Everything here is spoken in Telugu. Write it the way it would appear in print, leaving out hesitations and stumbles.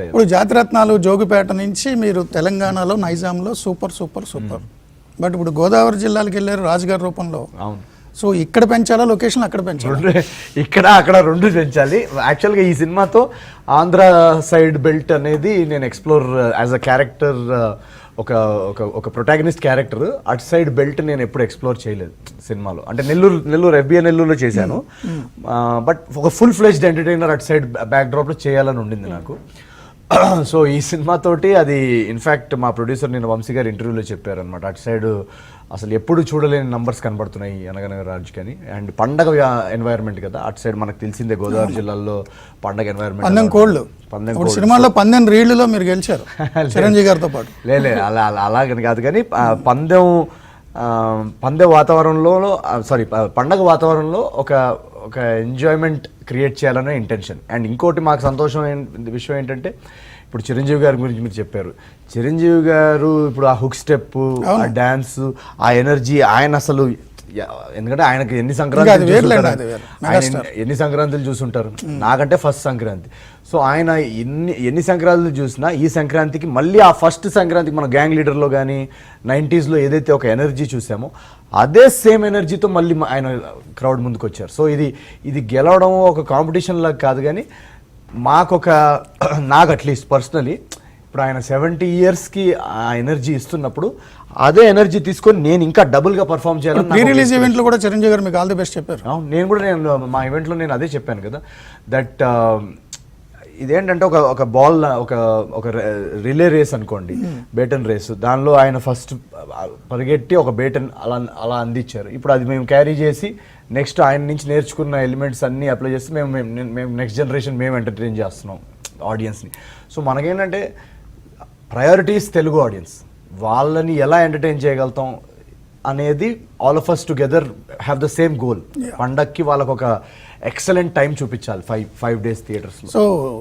ఇప్పుడు జాతిరత్నాలు జోగిపేట నుంచి మీరు తెలంగాణలో నైజాంలో సూపర్ సూపర్ సూపర్ బట్ ఇప్పుడు గోదావరి జిల్లాలకు వెళ్ళారు రాజుగారి రూపంలో. అవును, సో ఇక్కడ పెంచాలా లొకేషన్ అక్కడ పెంచాలి? ఇక్కడ అక్కడ రెండు పెంచాలి. యాక్చువల్గా ఈ సినిమాతో ఆంధ్ర సైడ్ బెల్ట్ అనేది నేను ఎక్స్ప్లోర్ యాజ్ అ క్యారెక్టర్, ఒక ఒక ఒక ప్రొటాగనిస్ట్ క్యారెక్టర్ అటు సైడ్ బెల్ట్ నేను ఎప్పుడు ఎక్స్ప్లోర్ చేయలేదు సినిమాలో. అంటే నెల్లూరు ఎఫ్బిఐ నెల్లూరులో చేశాను, బట్ ఒక ఫుల్ ఫ్లెజ్డ్ ఎంటర్టైనర్ అటు సైడ్ బ్యాక్ డ్రాప్లో చేయాలని ఉండింది నాకు. సో ఈ సినిమాతోటి అది ఇన్ఫ్యాక్ట్ మా ప్రొడ్యూసర్ నేను వంశీ గారు ఇంటర్వ్యూలో చెప్పారనమాట, అటు సైడ్ అసలు ఎప్పుడు చూడలేని నంబర్స్ కనబడుతున్నాయి అనగనగా రాజుకి అని. అండ్ పండగ ఎన్వైరన్మెంట్ కదా అటు సైడ్, మనకు తెలిసిందే గోదావరి జిల్లాలో పండగ ఎన్వైరన్మెంట్. పందెం కోళ్ళు సినిమాలో పందెం రీళ్లలో మీరు గెలిచారు చిరంజీవి గారితో పాటు. లే అలాగని కాదు, కానీ పందె వాతావరణంలో పండగ వాతావరణంలో ఒక ఎంజాయ్మెంట్ క్రియేట్ చేయాలనే ఇంటెన్షన్. అండ్ ఇంకోటి మాకు సంతోషం విషయం ఏంటంటే, ఇప్పుడు చిరంజీవి గారి గురించి మీరు చెప్పారు, చిరంజీవి గారు ఇప్పుడు ఆ హుక్ స్టెప్, ఆ డాన్స్, ఆ ఎనర్జీ, ఆయన అసలు ఎందుకంటే ఆయనకి ఎన్ని సంక్రాంతులు చూసుంటారు, నాకంటే ఫస్ట్ సంక్రాంతి. సో ఆయన ఎన్ని సంక్రాంతులు చూసినా ఈ సంక్రాంతికి మళ్ళీ ఆ ఫస్ట్ సంక్రాంతికి మన గ్యాంగ్ లీడర్లో కానీ 90s ఏదైతే ఒక ఎనర్జీ చూసామో అదే సేమ్ ఎనర్జీతో మళ్ళీ ఆయన క్రౌడ్ ముందుకు వచ్చారు. సో ఇది గెలవడం ఒక కాంపిటీషన్ లాగా కాదు, కానీ నాకు అట్లీస్ట్ పర్సనలీ ఇప్పుడు ఆయన 70 yearsకి ఆ ఎనర్జీ ఇస్తున్నప్పుడు అదే ఎనర్జీ తీసుకొని నేను ఇంకా డబుల్గా పర్ఫామ్ చేయాలి. ప్రీ రిలీజ్ ఈవెంట్లో కూడా చిరంజీవి గారు మీకు ఆల్ ది బెస్ట్ చెప్పారు. నేను మా ఈవెంట్లో నేను అదే చెప్పాను కదా, దట్ ఇదేంటంటే ఒక బాల్ ఒక రిలే రేస్ అనుకోండి, బేటన్ రేస్, దానిలో ఆయన ఫస్ట్ పరిగెట్టి ఒక బేటన్ అలా అందించారు. ఇప్పుడు అది మేము క్యారీ చేసి నెక్స్ట్ ఆయన నుంచి నేర్చుకున్న ఎలిమెంట్స్ అన్నీ అప్లై చేసి మేము నెక్స్ట్ జనరేషన్ మేము ఎంటర్టైన్ చేస్తున్నాం ఆడియన్స్ని. సో మనకేంటంటే ప్రయారిటీస్ తెలుగు ఆడియన్స్, వాళ్ళని ఎలా ఎంటర్టైన్ చేయగలుగుతాం అనేది all of us together have the same goal. పండక్కి వాళ్ళకు ఒక ఎక్సలెంట్ టైం చూపించాలి 5 days థియేటర్స్లో. సో